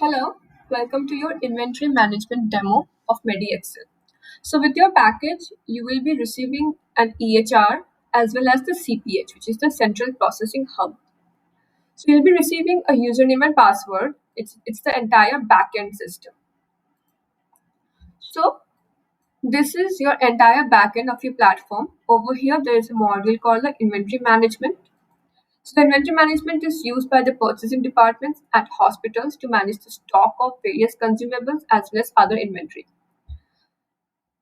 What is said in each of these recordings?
Hello, welcome to your inventory management demo of MediXcel. So with your package, you will be receiving an EHR as well as the CPH, which is the Central Processing Hub. So you'll be receiving a username and password. It's the entire backend system. So this is your entire backend of your platform. Over here, there is a module called the inventory management. So the inventory management is used by the purchasing departments at hospitals to manage the stock of various consumables as well as other inventory.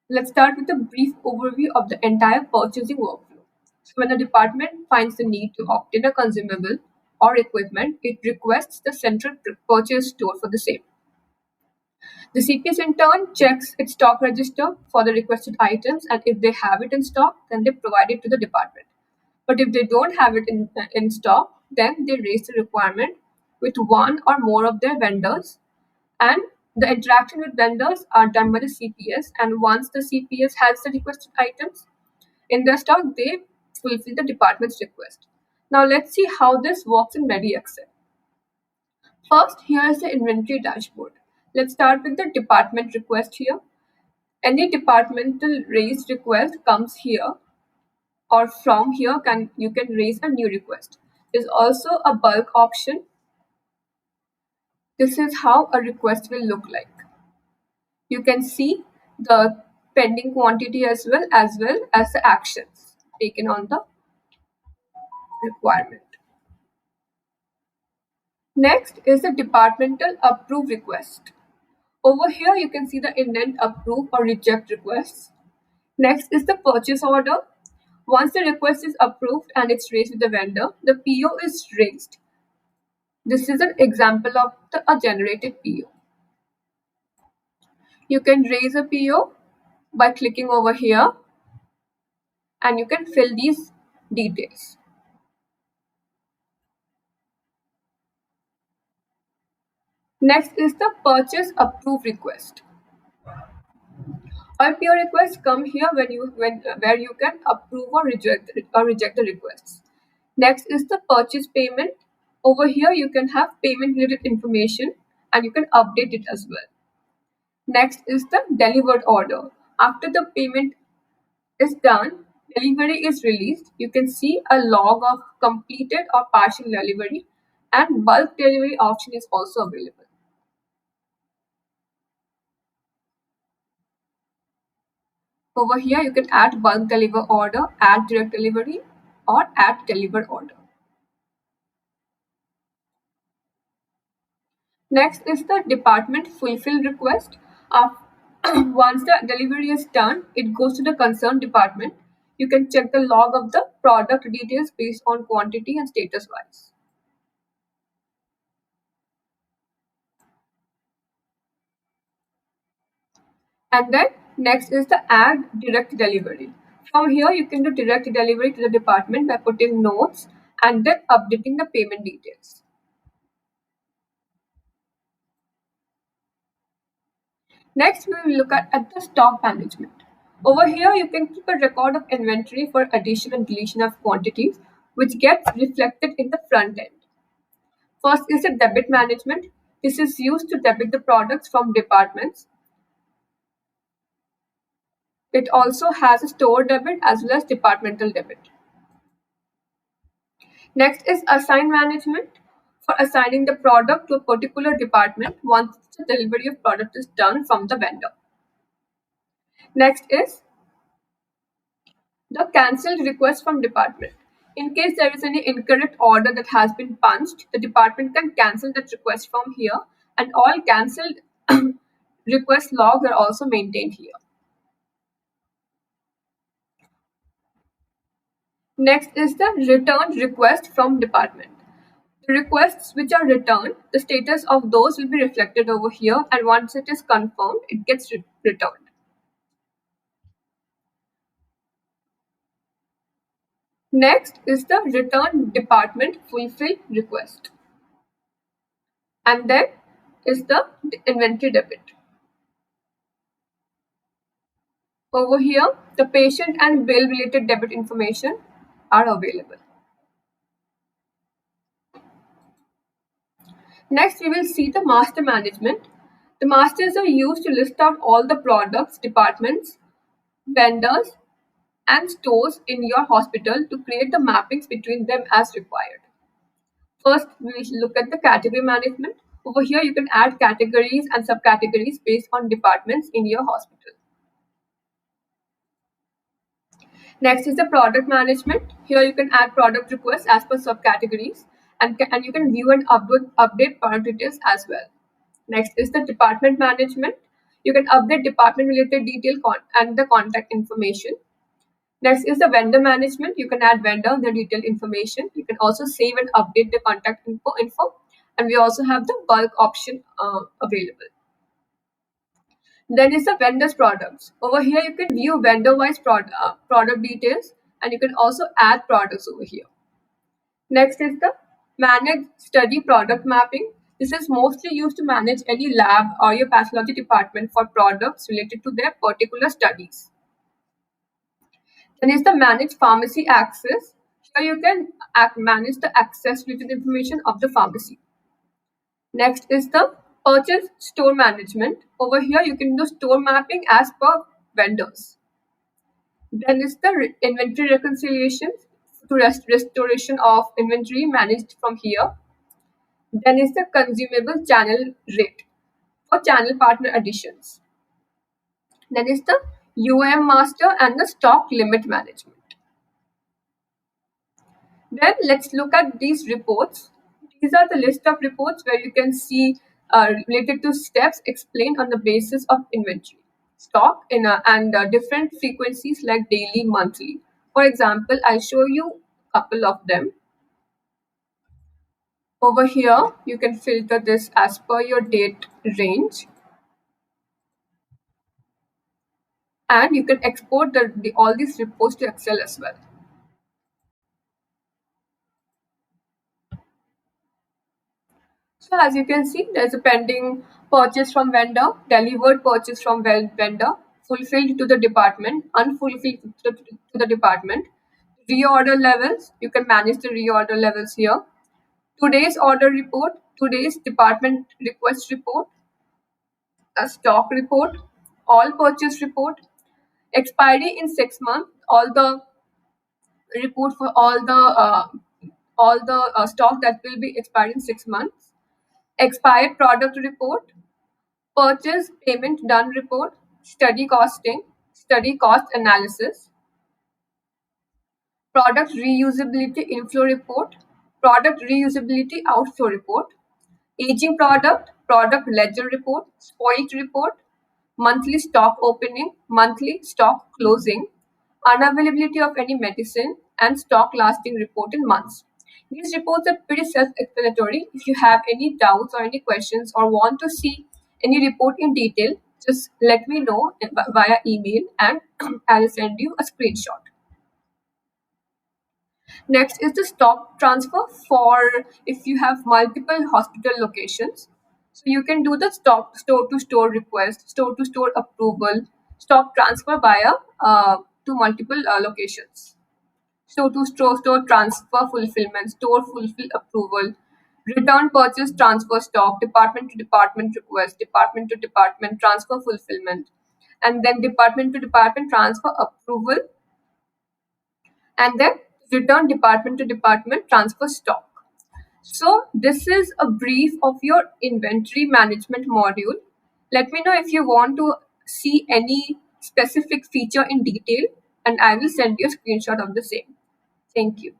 Let's start with a brief overview of the entire purchasing workflow. So when a department finds the need to obtain a consumable or equipment, it requests the central purchase store for the same. The CPS in turn checks its stock register for the requested items, and if they have it in stock, then they provide it to the department. But if they don't have it in stock, then they raise the requirement with one or more of their vendors, and the interaction with vendors are done by the CPS. And once the CPS has the requested items in their stock, they fulfill the department's request. Now let's see how this works in MediXcel. First, here is the inventory dashboard. Let's start with the department request here. Any departmental raised request comes here, or from here you can raise a new request. There's also a bulk option. This is how a request will look like. You can see the pending quantity as well as the actions taken on the requirement. Next is the departmental approve request. Over here you can see the indent approve or reject requests. Next is the purchase order. Once the request is approved and it's raised with the vendor, the PO is raised. This is an example of a generated PO. You can raise a PO by clicking over here, and you can fill these details. Next is the purchase approve request. All PO requests come here where you can approve or reject the requests. Next is the purchase payment. Over here you can have payment related information and you can update it as well. Next is the delivered order. After the payment is done, delivery is released. You can see a log of completed or partial delivery, and bulk delivery option is also available. Over here, you can add bulk deliver order, add direct delivery, or add delivered order. Next is the department fulfill request. Once the delivery is done, it goes to the concerned department. You can check the log of the product details based on quantity and status wise. And then next is the add direct delivery. From here, you can do direct delivery to the department by putting notes and then updating the payment details. Next, we will look at the stock management. Over here, you can keep a record of inventory for addition and deletion of quantities, which gets reflected in the front end. First is the debit management. This is used to debit the products from departments. It also has a store debit as well as departmental debit. Next is assign management, for assigning the product to a particular department once the delivery of product is done from the vendor. Next is the cancelled request from department. In case there is any incorrect order that has been punched, the department can cancel that request from here, and all cancelled request logs are also maintained here. Next is the return request from department. The requests which are returned, the status of those will be reflected over here, and once it is confirmed, it gets returned. Next is the return department fulfill request. And then is the inventory debit. Over here, the patient and bill related debit information are available. Next, we will see the master management. The masters are used to list out all the products, departments, vendors, and stores in your hospital to create the mappings between them as required. First, we will look at the category management. Over here, you can add categories and subcategories based on departments in your hospital. Next is the product management. Here you can add product requests as per subcategories, and you can view and update product details as well. Next is the department management. You can update department related detail and the contact information. Next is the vendor management. You can add vendor, the detailed information. You can also save and update the contact info. And we also have the bulk option available. Then is the vendor's products. Over here, you can view vendor-wise product details, and you can also add products over here. Next is the manage study product mapping. This is mostly used to manage any lab or your pathology department for products related to their particular studies. Then is the manage pharmacy access. Here you can manage the access related information of the pharmacy. Next is the purchase store management. Over here you can do store mapping as per vendors. Then is the inventory reconciliation to restoration of inventory managed from here. Then is the consumable channel rate for channel partner additions. Then is the UM master and the stock limit management. Then let's look at these reports. These are the list of reports where you can see related to steps explained on the basis of inventory, stock and different frequencies like daily, monthly. For example, I'll show you a couple of them. Over here, you can filter this as per your date range. And you can export all these reports to Excel as well. So as you can see, there's a pending purchase from vendor, delivered purchase from vendor, fulfilled to the department, unfulfilled to the department. Reorder levels, you can manage the reorder levels here. Today's order report, today's department request report, a stock report, all purchase report, expiry in 6 months, all the report for all the stock that will be expired in 6 months, expired product report, purchase payment done report, study costing, study cost analysis, product reusability inflow report, product reusability outflow report, aging product, product ledger report, spoiled report, monthly stock opening, monthly stock closing, unavailability of any medicine, and stock lasting report in months. These reports are pretty self-explanatory. If you have any doubts or any questions or want to see any report in detail, just let me know via email and I'll send you a screenshot. Next is the stock transfer for if you have multiple hospital locations. So you can do the stock store to store request, store to store approval, stock transfer via to multiple locations. Store to store transfer fulfillment, store fulfill approval, return purchase transfer stock, department to department request, department to department transfer fulfillment, and then department to department transfer approval, and then return department to department transfer stock. So this is a brief of your inventory management module. Let me know if you want to see any specific feature in detail and I will send you a screenshot of the same. Thank you.